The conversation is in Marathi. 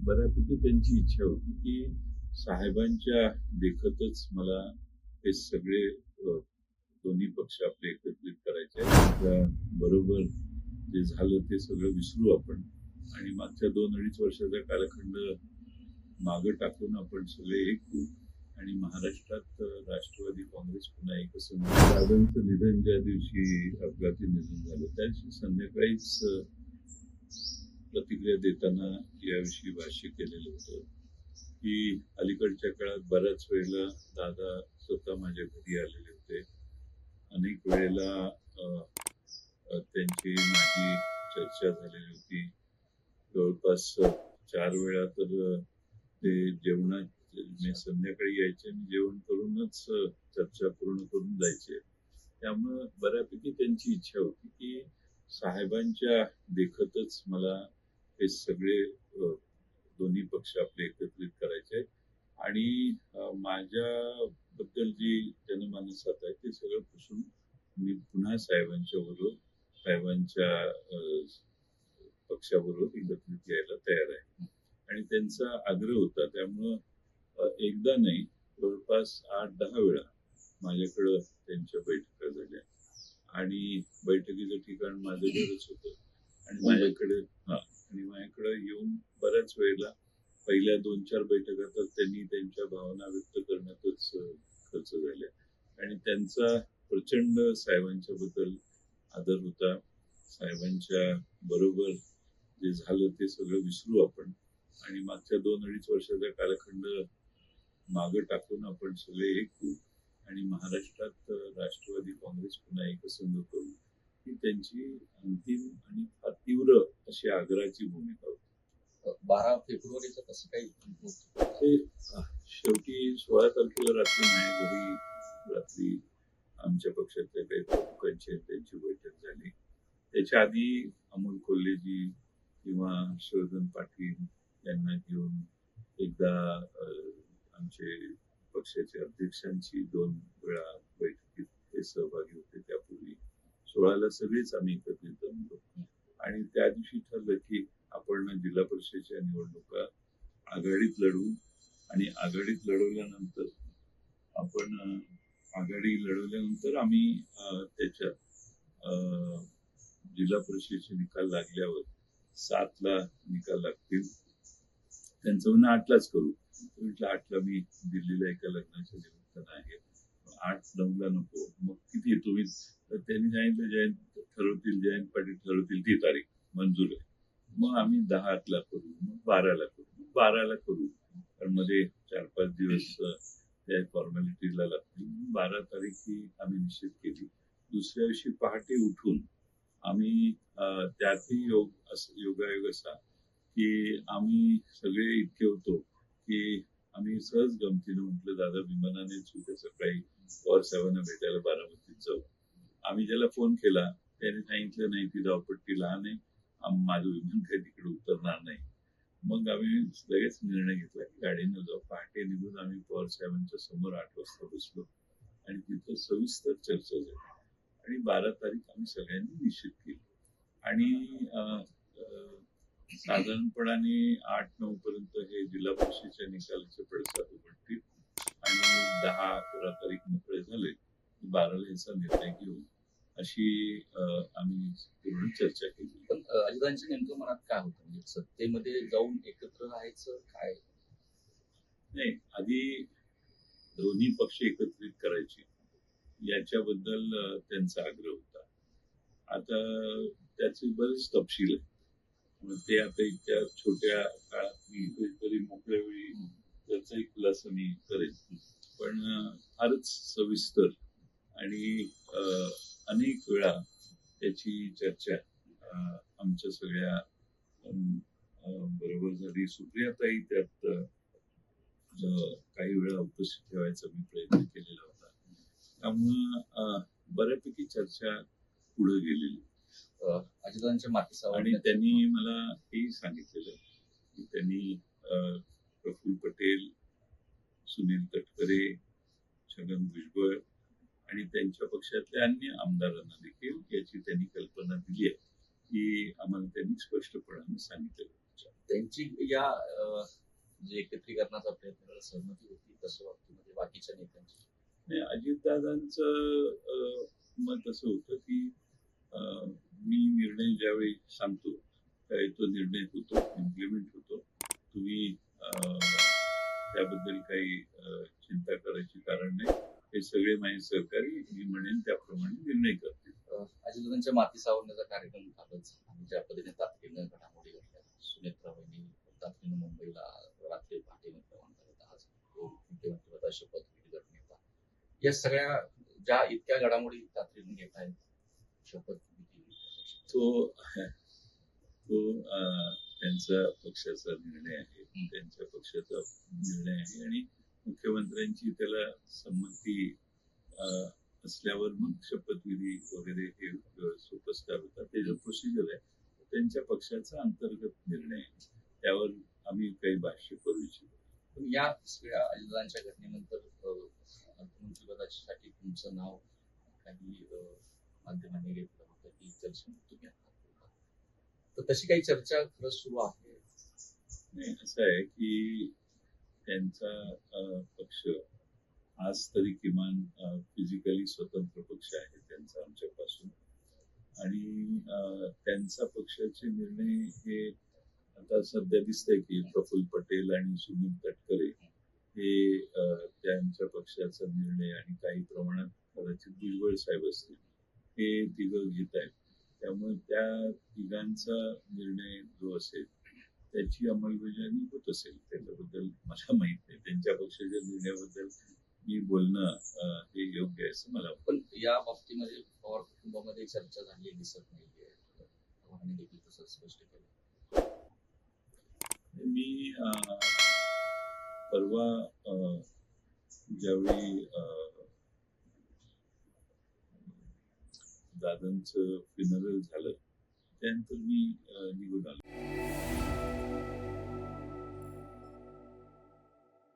बऱ्यापैकी त्यांची इच्छा होती की साहेबांच्या देखतच मला हे सगळे दोन्ही पक्ष आपले एकत्रित करायचे आहेत. बरोबर जे झालं ते सगळं विसरू आपण आणि मागच्या 2-2.5 वर्षाचा कालखंड मागं टाकून आपण सगळे एक होऊ आणि महाराष्ट्रात राष्ट्रवादी काँग्रेस पुन्हा एक असं दादांचं निधन ज्या दिवशी अपघाती निधन झालं त्या दिवशी संध्याकाळीच प्रतिक्रिया देताना याविषयी भाष्य केलेलं होतं की अलीकडच्या काळात बऱ्याच वेळेला दादा स्वतः माझ्या घरी आलेले होते. अनेक वेळेला त्यांची माझी चर्चा झालेली होती. जवळपास 4 वेळा तर ते जेवणात संध्याकाळी यायचे आणि जेवण करूनच चर्चा पूर्ण करून जायचे. त्यामुळं बऱ्यापैकी त्यांची इच्छा होती की साहेबांच्या देखतच मला हे सगळे दोन्ही पक्ष आपले एकत्रित करायचे आणि माझ्याबद्दल जी जनमानसात आहे ते सगळं पुसून मी पुन्हा साहेबांच्या पक्षाबरोबर एकत्रित यायला तयार आहे आणि त्यांचा आग्रह होता. त्यामुळं एकदा नाही जवळपास 8-10 वेळा माझ्याकडं त्यांच्या बैठका झाल्या आणि बैठकीचं ठिकाण माझं घरच होतं आणि माझ्याकडे येऊन बऱ्याच वेळेला पहिल्या 2-4 बैठका तर त्यांनी त्यांच्या भावना व्यक्त करण्यातच खर्च झाल्या आणि त्यांचा प्रचंड साहेबांच्या बद्दल आदर होता. साहेबांच्या बरोबर जे झालं ते सगळं विसरू आपण आणि मागच्या 2-2.5 वर्षाचा कालखंड मागं टाकून आपण सगळे एक होऊ आणि महाराष्ट्रात राष्ट्रवादी काँग्रेस पुन्हा एकसंघ करू ही त्यांची अंतिम आणि फार तीव्र अशी आग्रहाची भूमिका होती. 12 फेब्रुवारीचं कसं काही ते शेवटी 16 तारखेला रात्री माझ्या घरी आमच्या पक्षातल्या काही प्रमुखांची त्यांची बैठक झाली. त्याच्या आधी अमोल कोल्हेजी किंवा हर्षवर्धन पाटील यांना घेऊन एकदा आमचे पक्षाच्या अध्यक्षांची 2 वेळा बैठकीत ते सहभागी होते. त्यापूर्वी 16ला सगळेच आम्ही एकत्रित जमलो आणि त्या दिवशी ठरलं की आपण जिल्हा परिषदेच्या निवडणुका आघाडीत लढवू आणि आघाडीत लढवल्यानंतर आम्ही त्याच्यात जिल्हा परिषदेचे निकाल लागल्यावर 7ला निकाल लागतील. त्यांचं म्हणणं 8लाच करू. म्हटलं 8ला मी दिल्लीला एका लग्नाच्या निमित्तानं आहे, 8-9ला नको. मग किती तुम्ही तर त्यांनी सांगितलं जयंत पाटील ठरवतील ती तारीख मंजूर आहे. मग आम्ही 10ला करू, मग 12ला करू, मग 12ला करू. कारण मध्ये 4-5 दिवस त्या फॉर्मॅलिटीला लागतील. 12 तारीख ही आम्ही निश्चित केली. दुसऱ्या दिवशी पहाटे उठून आम्ही त्यातही योगायोग असा की आम्ही सगळे इतके होतो की आम्ही सहज गमतीनं म्हटलं दादा विमानानेच उद्या सकाळी पवार साहेबांना भेटायला बारामतीत जाऊ. आम्ही ज्याला फोन केला त्याने सांगितलं नाही ती धावपट्टी लहान आहे, माझं विमान काही तिकडे उतरणार नाही. मग आम्ही लगेच निर्णय घेतला की गाडीनं जाऊ. पहाटे निघून आम्ही पवार साहेबांच्या समोर 8 वाजता बसलो आणि तिथं सविस्तर चर्चा झाली आणि 12 तारीख आम्ही सगळ्यांनी निश्चित केली आणि साधारणपणाने 8-9 पर्यंत हे जिल्हा परिषदेच्या निकालाचे पडसाद उमटतील आणि 10-11 तारीख मोकळे झाले 12ला याचा निर्णय घेऊ अशी आम्ही पूर्ण चर्चा केली. पण अजितांच्या नेमकं मनात काय होतं, म्हणजे सत्तेमध्ये जाऊन एकत्र राहायचं काय? नाही, आधी दोन्ही पक्ष एकत्रित करायचे याच्याबद्दल त्यांचा आग्रह होता. आता त्याचे बरेच तपशील आहेत. ते आता इतक्या छोट्या काळात मी कधीतरी मोकळ्या वेळी त्याचाही खुलासा मी करेन. पण फारच सविस्तर आणि अनेक वेळा त्याची चर्चा आमच्या सगळ्या बरोबर झाली. सुप्रियाताई त्यात काही वेळा उपस्थित ठेवायचा मी प्रयत्न केलेला होता. त्यामुळं बऱ्यापैकी चर्चा पुढे गेलेली. अजितांच्या मातीचा आणि त्यांनी मला हेही सांगितलेलं की त्यांनी प्रफुल्ल पटेल, सुनील तटकरे, छगन भुजबळ आणि त्यांच्या पक्षातल्या अन्य आमदारांना देखील याची त्यांनी कल्पना दिली आहे की आम्हाला त्यांनी स्पष्टपणाने सांगितलेलं. त्यांची या जे एकत्रीकरणाचा प्रयत्न सहमती होती तसं वाटतं म्हणजे बाकीच्या नेत्यांची. नाही, अजितदादांचं मत असं होतं की मी निर्णय ज्यावेळी सांगतो त्यावेळी तो निर्णय होतो, इम्प्लिमेंट होतो. तुम्ही त्याबद्दल काही चिंता करायची कारण नाही. हे सगळे माझे सहकारी मी म्हणेन त्याप्रमाणे निर्णय करतील. अजितदादांच्या माती सावरण्याचा कार्यक्रम झालाच आणि ज्या पद्धतीने तातडीनं घडामोडी घडल्या, सुनेत्रा वहिनी तातडीनं मुंबईला रात्री पहाटे प्रवान करत आज मुख्यमंत्रीपदा शपथविधी गटनेता, या सगळ्या ज्या इतक्या घडामोडी तातडीनं घेत आहेत शपथविधी, तो त्यांचा पक्षाचा निर्णय आहे, त्यांच्या पक्षाचा निर्णय आहे आणि मुख्यमंत्र्यांची त्याला संमती असल्यावर मग शपथविधी वगैरे हे सुपस्कार होतात. ते जो प्रोसिजर आहे त्यांच्या पक्षाचा अंतर्गत निर्णय आहे, त्यावर आम्ही काही भाष्य करू इच्छितो. पण या सगळ्या अजितदादांच्या घटनेनंतर अर्थमंत्रीपदासाठी तुमचं नाव काही माध्यमांनी घेतलं होतं की चर्चा तुम्ही तर तशी काही चर्चा खरंच सुरू आहे? नाही, असं आहे की त्यांचा पक्ष आज तरी किमान फिजिकली स्वतंत्र पक्ष आहे त्यांचा आमच्यापासून, आणि त्यांचा पक्षाचे निर्णय हे आता सध्या दिसतंय की प्रफुल्ल पटेल आणि सुनील तटकरे हे त्यांच्या पक्षाचा निर्णय आणि काही प्रमाणात कदाचित भुजबळ साहेब असतील हे तिघं घेत आहेत. त्यामुळे त्या तिघांचा निर्णय जो असेल त्याची अंमलबजावणी होत असेल, त्याच्याबद्दल मला माहित नाही. त्यांच्या पक्षाच्या निर्णयाबद्दल मी बोलणं हे योग्य आहे असं मला वाटतं. पण या बाबतीमध्ये पवार कुटुंबामध्ये चर्चा झाली दिसत नाहीये, पवारांनी देखील तसं स्पष्ट केलं. मी परवा ज्यावेळी दादांचं फ्युनरल झालं त्यानंतर मी निघून आलो.